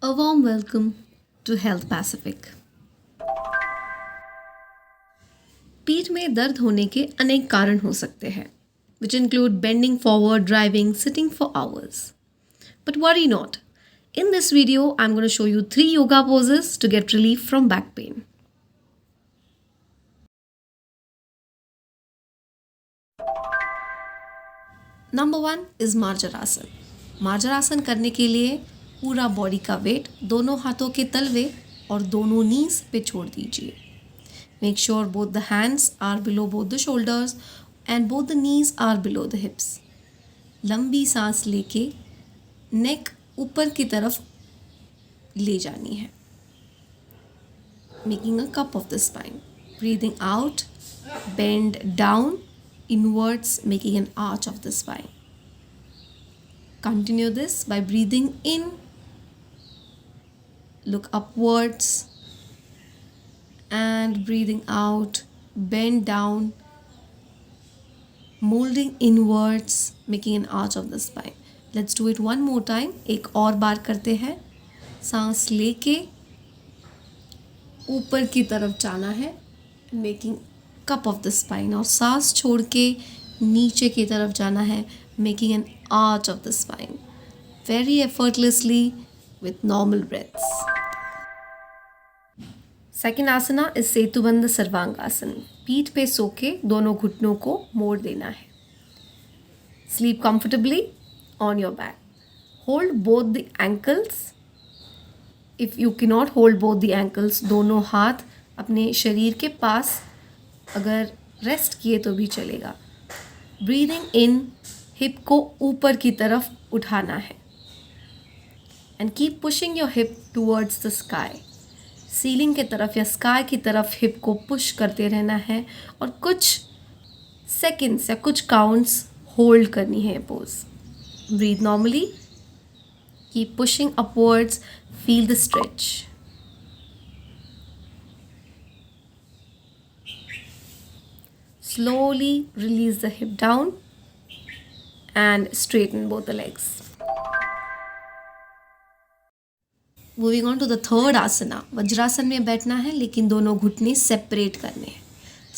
A warm welcome to Health Pacific. पीठ में दर्द होने के अनेक कारण हो सकते हैं, which include bending forward, driving, sitting for hours. But worry not. In this video, I'm going to show you 3 yoga poses to get relief from back pain. Number 1 is Marjarasan. Marjarasana करने के लिए पूरा बॉडी का wait दोनों हाथों के तलवे और दोनों नीज पे छोड़ दीजिए. Make sure both the hands are below both the shoulders and both the knees are below the hips. लंबी सांस लेके नेक ऊपर की तरफ ले जानी है. Making a cup of the spine. Breathing out, bend down inwards, making an arch of the spine. Continue this by breathing in, look upwards, and breathing out, bend down, molding inwards, making an arch of the spine. Let's do it one more time. एक और बार करते हैं. सांस लेके ऊपर की तरफ जाना है, making cup of the spine, और सांस छोड़ के नीचे की तरफ जाना है, making an arch of the spine, very effortlessly with normal breaths. Second asana is Setubandh Sarvangasana. पीठ पे सो के दोनों घुटनों को मोड़ देना है. Sleep comfortably on your back. Hold both the ankles. If you can not hold both the ankles, दोनों हाथ अपने शरीर के पास अगर रेस्ट किए तो भी चलेगा. ब्रीदिंग इन, हिप को ऊपर की तरफ उठाना है and keep pushing your hip towards the sky. Ceiling की तरफ या स्काई की तरफ हिप को पुश करते रहना है और कुछ सेकंड्स या कुछ काउंट्स होल्ड करनी है pose. Breathe normally, keep pushing upwards, feel the stretch. Slowly release the hip down and straighten both the legs. Moving on to the third asana. Vajrasana में बैठना है लेकिन दोनों घुटने सेपरेट करने हैं.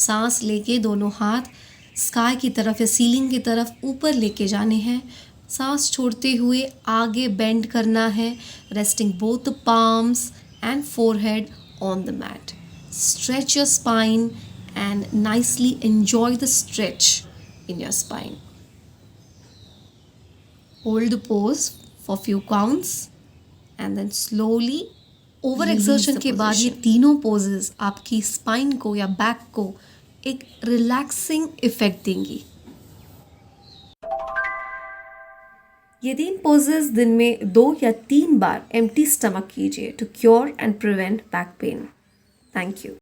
सांस लेके दोनों हाथ स्काई की तरफ या सीलिंग की तरफ ऊपर लेके जाने हैं. सांस छोड़ते हुए आगे बेंड करना है, resting both the palms and forehead on the mat. Stretch your spine and nicely enjoy the stretch in your spine. Hold the pose for few counts and then slowly over exertion के बाद ये तीनों poses आपकी spine को या back को एक relaxing effect देंगी. ये 3 poses दिन में 2 या 3 बार empty stomach कीजिए to cure and prevent back pain. Thank you.